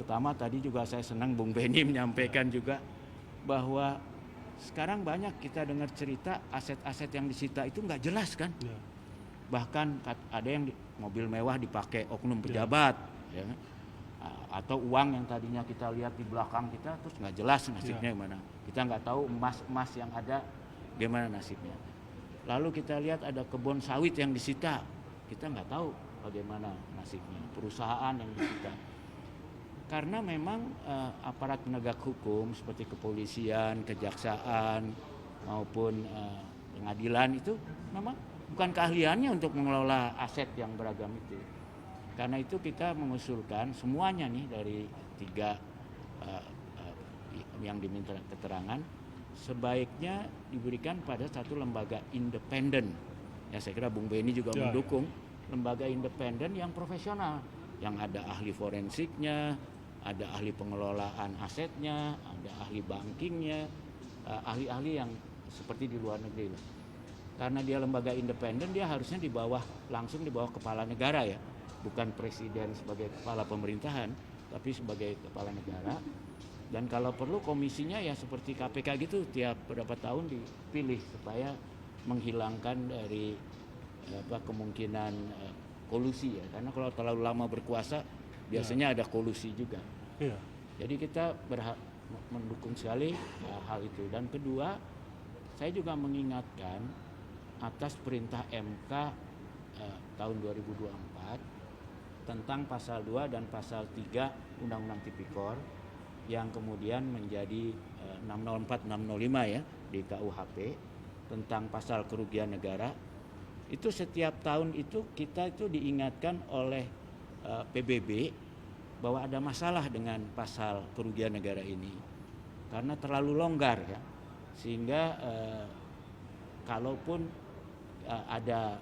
pertama tadi juga saya senang Bung Beni menyampaikan juga bahwa sekarang banyak kita dengar cerita aset-aset yang disita itu nggak jelas kan. Bahkan ada yang mobil mewah dipakai oknum pejabat, ya. Atau uang yang tadinya kita lihat di belakang kita terus nggak jelas nasibnya gimana. Kita nggak tahu emas yang ada gimana nasibnya. Lalu kita lihat ada kebun sawit yang disita, kita nggak tahu bagaimana nasibnya. Perusahaan yang disita. Karena memang aparat penegak hukum seperti kepolisian, kejaksaan maupun pengadilan itu memang bukan keahliannya untuk mengelola aset yang beragam itu. Karena itu kita mengusulkan semuanya nih dari 3 yang diminta keterangan sebaiknya diberikan pada satu lembaga independen. Ya saya kira Bung Beni juga mendukung lembaga independen yang profesional, yang ada ahli forensiknya, ada ahli pengelolaan asetnya, ada ahli bankingnya, ahli-ahli yang seperti di luar negeri lah. Karena dia lembaga independen, dia harusnya langsung di bawah kepala negara ya, bukan presiden sebagai kepala pemerintahan, tapi sebagai kepala negara. Dan kalau perlu komisinya ya seperti KPK gitu, tiap beberapa tahun dipilih supaya menghilangkan dari kemungkinan kolusi ya. Karena kalau terlalu lama berkuasa biasanya ada kolusi juga. Jadi kita mendukung sekali hal itu. Dan kedua, saya juga mengingatkan atas perintah MK tahun 2024 tentang pasal 2 dan pasal 3 Undang-Undang Tipikor yang kemudian menjadi 604-605 ya di KUHP tentang pasal kerugian negara. Itu setiap tahun itu kita itu diingatkan oleh PBB bahwa ada masalah dengan pasal kerugian negara ini karena terlalu longgar ya, sehingga kalaupun ada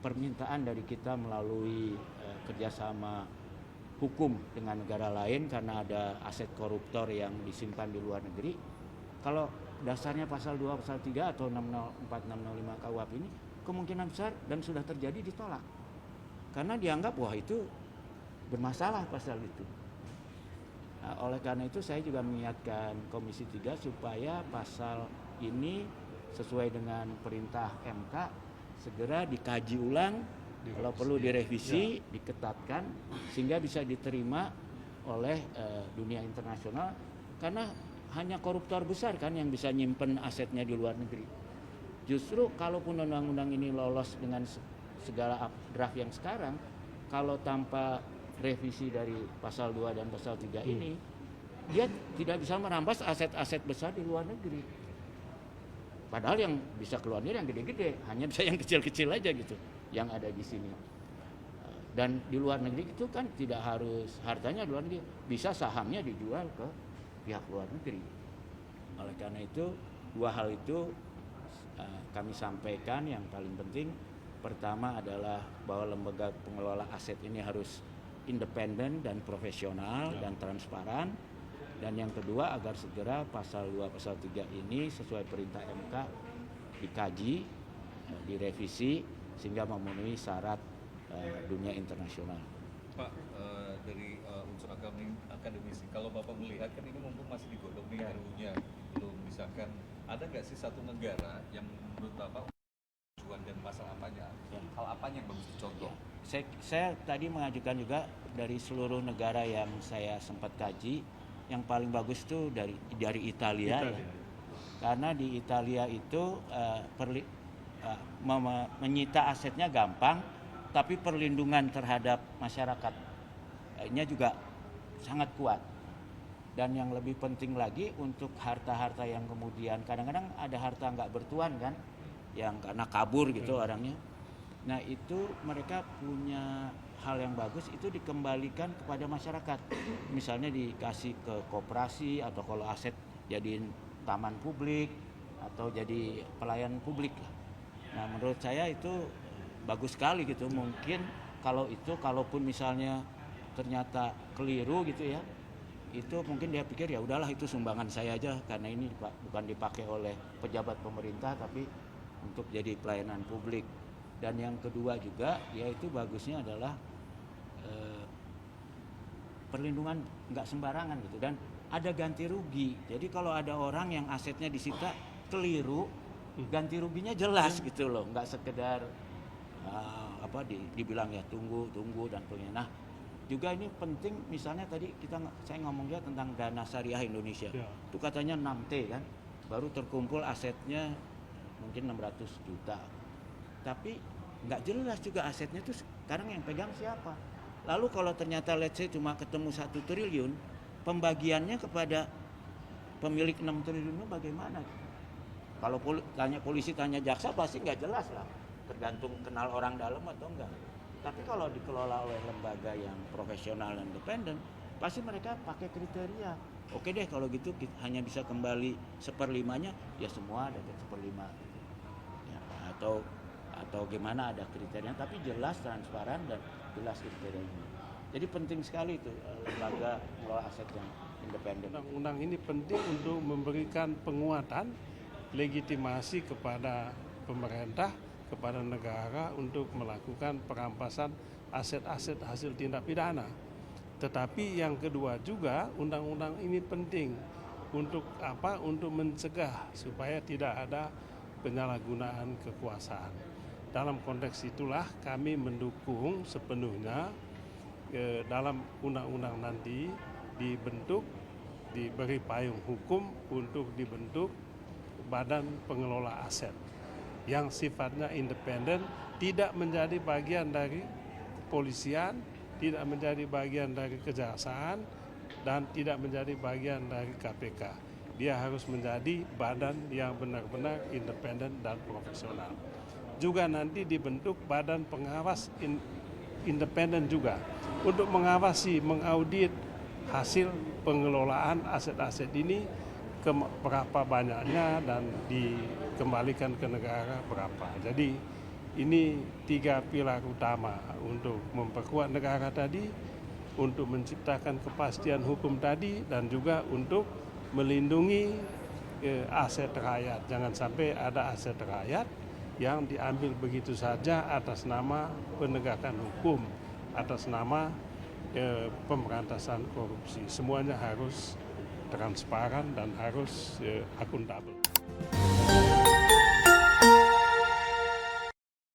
permintaan dari kita melalui kerjasama hukum dengan negara lain karena ada aset koruptor yang disimpan di luar negeri, kalau dasarnya pasal 2, pasal 3 atau 604, 605 KUHP ini kemungkinan besar dan sudah terjadi ditolak karena dianggap wah itu bermasalah pasal itu. Nah, oleh karena itu saya juga mengingatkan Komisi 3 supaya pasal ini sesuai dengan perintah MK segera dikaji ulang, kalau perlu direvisi, diketatkan sehingga bisa diterima oleh dunia internasional karena hanya koruptor besar kan yang bisa nyimpen asetnya di luar negeri. Justru kalaupun undang-undang ini lolos dengan segala draft yang sekarang, kalau tanpa revisi dari pasal 2 dan pasal 3 ini, dia tidak bisa merampas aset-aset besar di luar negeri. Padahal yang bisa keluar negeri yang gede-gede, hanya bisa yang kecil-kecil aja gitu, yang ada di sini. Dan di luar negeri itu kan tidak harus hartanya di luar negeri, bisa sahamnya dijual ke pihak luar negeri. Oleh karena itu, 2 hal itu kami sampaikan yang paling penting. Pertama adalah bahwa lembaga pengelola aset ini harus independen dan profesional dan transparan. Dan yang kedua agar segera pasal 2, pasal 3 ini sesuai perintah MK dikaji, direvisi sehingga memenuhi syarat dunia internasional. Pak, dari unsur akademisi, kalau Bapak melihat kan ini mumpung masih digodok nih RU-nya, belum disahkan, ada nggak sih satu negara yang menurut Bapak tujuan dan masalah apanya, hal apanya yang bagus dicontoh? Saya tadi mengajukan juga dari seluruh negara yang saya sempat kaji, yang paling bagus itu dari Italia. Ya. Karena di Italia itu menyita asetnya gampang, tapi perlindungan terhadap masyarakatnya juga sangat kuat. Dan yang lebih penting lagi untuk harta-harta yang kemudian kadang-kadang ada harta nggak bertuan kan, yang karena kabur gitu orangnya. Nah itu mereka punya hal yang bagus itu dikembalikan kepada masyarakat. Misalnya dikasih ke koperasi atau kalau aset jadiin taman publik atau jadi pelayan publik. Nah menurut saya itu bagus sekali gitu. Mungkin kalau itu kalaupun misalnya ternyata keliru gitu ya, itu mungkin dia pikir ya udahlah itu sumbangan saya aja karena ini bukan dipakai oleh pejabat pemerintah tapi untuk jadi pelayanan publik. Dan yang kedua juga yaitu bagusnya adalah perlindungan nggak sembarangan gitu, dan ada ganti rugi. Jadi kalau ada orang yang asetnya disita keliru, ganti ruginya jelas gitu loh, nggak sekedar dibilang ya tunggu dan sebagainya. Nah, juga ini penting, misalnya tadi saya ngomong juga tentang dana syariah Indonesia. Itu katanya 6T kan, baru terkumpul asetnya mungkin 600 juta. Tapi nggak jelas juga asetnya itu sekarang yang pegang siapa. Lalu kalau ternyata let's say cuma ketemu 1 triliun, pembagiannya kepada pemilik 6 triliun itu bagaimana? Kalau polisi tanya jaksa pasti nggak jelas lah, tergantung kenal orang dalam atau enggak. Tapi kalau dikelola oleh lembaga yang profesional dan independen, pasti mereka pakai kriteria. Oke deh kalau gitu hanya bisa kembali 1/5-nya, ya semua dapat 1/5. Ya, atau gimana, ada kriterianya, tapi jelas, transparan, dan jelas kriterianya. Jadi penting sekali itu lembaga mengelola aset yang independen. Undang-undang ini penting untuk memberikan penguatan legitimasi kepada pemerintah, kepada negara untuk melakukan perampasan aset-aset hasil tindak pidana. Tetapi yang kedua juga, undang-undang ini penting untuk apa? Untuk mencegah supaya tidak ada penyalahgunaan kekuasaan. Dalam konteks itulah kami mendukung sepenuhnya dalam undang-undang nanti diberi payung hukum untuk dibentuk badan pengelola aset yang sifatnya independen, tidak menjadi bagian dari kepolisian, tidak menjadi bagian dari kejaksaan, dan tidak menjadi bagian dari KPK. Dia harus menjadi badan yang benar-benar independen dan profesional. Juga nanti dibentuk badan pengawas independen juga untuk mengawasi, mengaudit hasil pengelolaan aset-aset ini, berapa banyaknya dan dikembalikan ke negara berapa. Jadi ini 3 pilar utama untuk memperkuat negara tadi, untuk menciptakan kepastian hukum tadi, dan juga untuk melindungi aset rakyat. Jangan sampai ada aset rakyat yang diambil begitu saja atas nama penegakan hukum, atas nama pemberantasan korupsi. Semuanya harus transparan dan harus akuntabel.